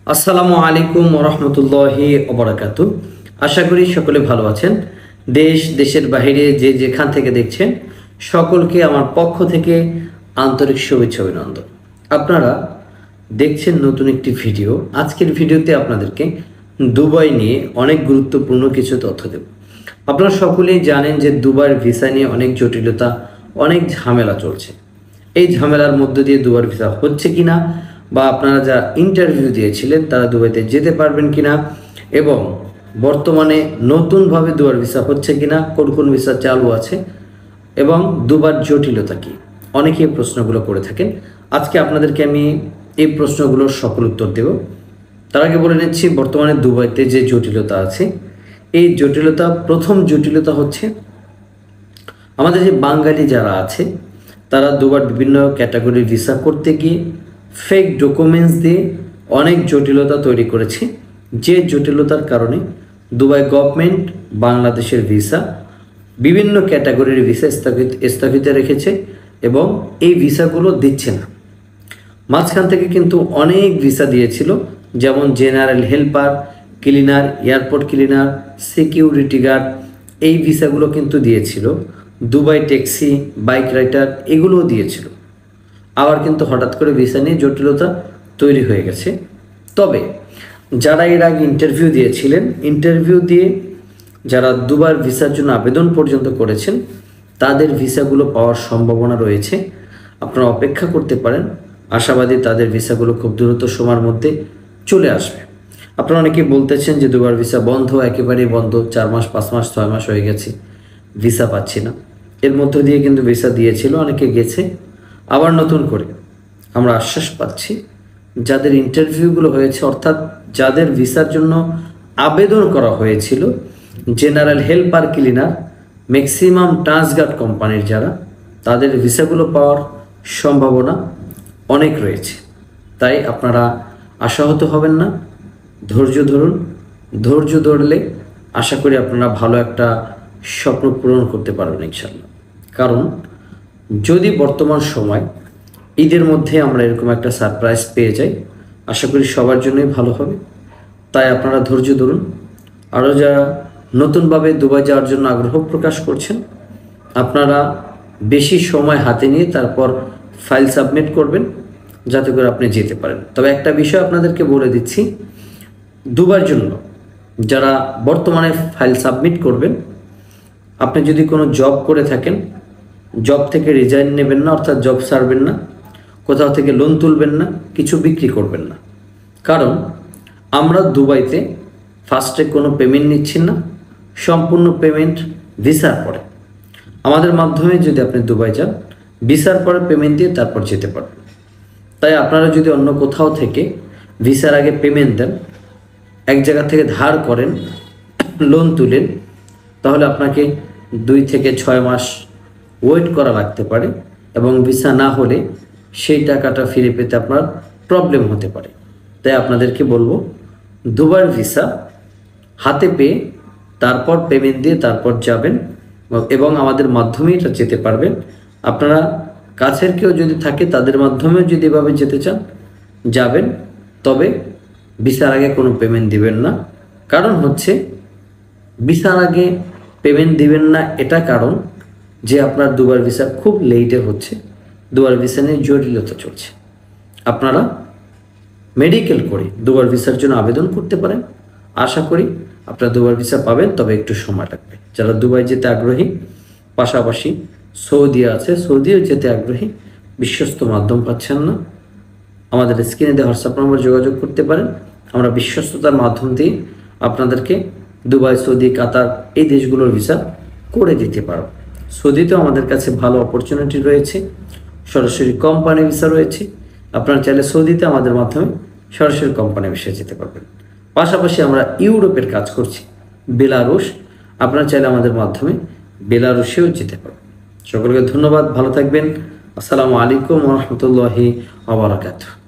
আসসালামু আলাইকুম ওরহমতুল্লাহি ওবারাকাতু। আশা করি সকলে ভালো আছেন। দেশ দেশের বাইরে যে যেখান থেকে দেখছেন সকলকে আমার পক্ষ থেকে আন্তরিক শুভেচ্ছা অভিনন্দন। আপনারা দেখছেন নতুন একটি ভিডিও। আজকের ভিডিওতে আপনাদেরকে দুবাই নিয়ে অনেক গুরুত্বপূর্ণ কিছু তথ্য দেব। আপনারা সকলেই জানেন যে দুবাইয়ের ভিসা নিয়ে অনেক জটিলতা, অনেক ঝামেলা চলছে। এই ঝামেলার মধ্য দিয়ে দুবাইয়ের ভিসা হচ্ছে কিনা, বা আপনারা যা ইন্টারভিউ দিয়েছিলেন তারা দুবাইতে যেতে পারবেন কিনা, এবং বর্তমানে নতুনভাবে দুবাইয়ের ভিসা হচ্ছে কিনা, কোন কোন ভিসা চালু আছে, এবং দুবাইয়ের জটিলতা কি, অনেকে এই প্রশ্নগুলো করে থাকেন। আজকে আপনাদেরকে আমি এই প্রশ্নগুলোর সকল উত্তর দেব। তার আগে বলে নিচ্ছি বর্তমানে দুবাইতে যে জটিলতা আছে, এই জটিলতা, প্রথম জটিলতা হচ্ছে আমাদের যে বাঙালি যারা আছে তারা দুবাইয়ের বিভিন্ন ক্যাটাগরির ভিসা করতে গিয়ে ফেক ডকুমেন্টস দিয়ে অনেক জটিলতা তৈরি করেছে। যে জটিলতার কারণে দুবাই গভর্নমেন্ট বাংলাদেশের ভিসা, বিভিন্ন ক্যাটাগরির ভিসা স্থগিত রেখেছে এবং এই ভিসাগুলো দিচ্ছে না। মাঝখান থেকে কিন্তু অনেক ভিসা দিয়েছিল, যেমন general helper, cleaner, airport cleaner, security guard, এই ভিসাগুলো কিন্তু দিয়েছিল। দুবাই ট্যাক্সি, বাইক রাইডার, এগুলোও দিয়েছিল। আবার কিন্তু হঠাৎ করে ভিসা নিয়ে জটিলতা তৈরি হয়ে গেছে। তবে যারা এর আগে ইন্টারভিউ দিয়েছিলেন, ইন্টারভিউ দিয়ে যারা দুবার ভিসার জন্য আবেদন পর্যন্ত করেছেন, তাদের ভিসাগুলো পাওয়ার সম্ভাবনা রয়েছে। আপনারা অপেক্ষা করতে পারেন, আশাবাদী তাদের ভিসাগুলো খুব দ্রুত সময়ের মধ্যে চলে আসবে। আপনারা অনেকেই বলতেছেন যে দুবার ভিসা বন্ধ, একেবারেই বন্ধ, 4 মাস, 5 মাস, 6 মাস হয়ে গেছে, ভিসা পাচ্ছি না। এর মধ্য দিয়ে কিন্তু ভিসা দিয়েছিল, অনেকে গেছে। আবার নতুন করে আমরা আশ্বাস পাচ্ছি, যাদের ইন্টারভিউগুলো হয়েছে, অর্থাৎ যাদের ভিসার জন্য আবেদন করা হয়েছিল, general helper, cleaner, maximum Transguard কোম্পানির যারা, তাদের ভিসাগুলো পাওয়ার সম্ভাবনা অনেক রয়েছে। তাই আপনারা আশাহত হবেন না, ধৈর্য ধরুন। ধৈর্য ধরলে আশা করি আপনারা ভালো একটা স্বপ্ন পূরণ করতে পারবেন ইনশাল্লাহ। কারণ যদি বর্তমান সময় ঈদের মধ্যে আমরা এরকম একটা সারপ্রাইজ পেয়ে যাই, আশা করি সবার জন্যই ভালো হবে। তাই আপনারা ধৈর্য ধরুন। আরও যারা নতুনভাবে দুবাই যাওয়ার জন্য আগ্রহ প্রকাশ করছেন, আপনারা বেশি সময় হাতে নিয়ে তারপর ফাইল সাবমিট করবেন, যাতে করে আপনি যেতে পারেন। তবে একটা বিষয় আপনাদেরকে বলে দিচ্ছি, দুবাইয়ের জন্য যারা বর্তমানে ফাইল সাবমিট করবেন, আপনি যদি কোনো জব করে থাকেন, জব থেকে রিজাইন নেবেন না, অর্থাৎ জব ছাড়বেন না, কোথাও থেকে লোন তুলবেন না, কিছু বিক্রি করবেন না। কারণ আমরা দুবাইতে ফার্স্টে কোনো পেমেন্ট নিচ্ছি না, সম্পূর্ণ পেমেন্ট ভিসার পরে। আমাদের মাধ্যমে যদি আপনি দুবাই যান, ভিসার পরে পেমেন্ট দিয়ে তারপর যেতে পারবেন। তাই আপনারা যদি অন্য কোথাও থেকে ভিসার আগে পেমেন্ট দেন, এক জায়গা থেকে ধার করেন, লোন তুলেন, তাহলে আপনাকে 2 থেকে 6 মাস ওয়েট করা লাগতে পারে, এবং ভিসা না হলে সেই টাকাটা ফিরে পেতে আপনার প্রবলেম হতে পারে। তাই আপনাদেরকে বলবো, দুবার ভিসা হাতে পেয়ে তারপর পেমেন্ট দিয়ে তারপর যাবেন, এবং আমাদের মাধ্যমেই এটা যেতে পারবেন। আপনারা কাছের কেউ যদি থাকে, তাদের মাধ্যমেও যদি এভাবে যেতে চান, যাবেন। তবে ভিসার আগে কোনো পেমেন্ট দিবেন না। কারণ হচ্ছে ভিসার আগে পেমেন্ট দিবেন না, এটা কারণ যে আপনার দুবার ভিসা খুব লেটে হচ্ছে, দুবার ভিসা নিয়ে জটিলতা চলছে। আপনারা মেডিকেল করে দুবার ভিসার জন্য আবেদন করতে পারেন। আশা করি আপনারা দুবার ভিসা পাবেন, তবে একটু সময় লাগবে। যারা দুবাই যেতে আগ্রহী, পাশাপাশি সৌদি আছে, সৌদিও যেতে আগ্রহী, বিশ্বস্ত মাধ্যম পাচ্ছেন না, আমাদের স্ক্রিনে দেওয়া হোয়াটসঅ্যাপ নম্বর যোগাযোগ করতে পারেন। আমরা বিশ্বস্ততার মাধ্যম দিয়ে আপনাদেরকে দুবাই, সৌদি, কাতার, এই দেশগুলোর ভিসা করে দিতে পারব। সৌদিতেও আমাদের কাছে ভালো অপরচুনিটি রয়েছে, সরাসরি কোম্পানি ভিসা রয়েছে। আপনারা চাইলে সৌদিতে আমাদের মাধ্যমে সরাসরি কোম্পানি ভিসা যেতে পারবেন। পাশাপাশি আমরা ইউরোপের কাজ করছি, বেলারুশ, আপনারা চাইলে আমাদের মাধ্যমে বেলারুশেও যেতে পারবেন। সকলকে ধন্যবাদ, ভালো থাকবেন। আসসালামু আলাইকুম ওয়া রাহমাতুল্লাহি ওয়া বারাকাতুহু।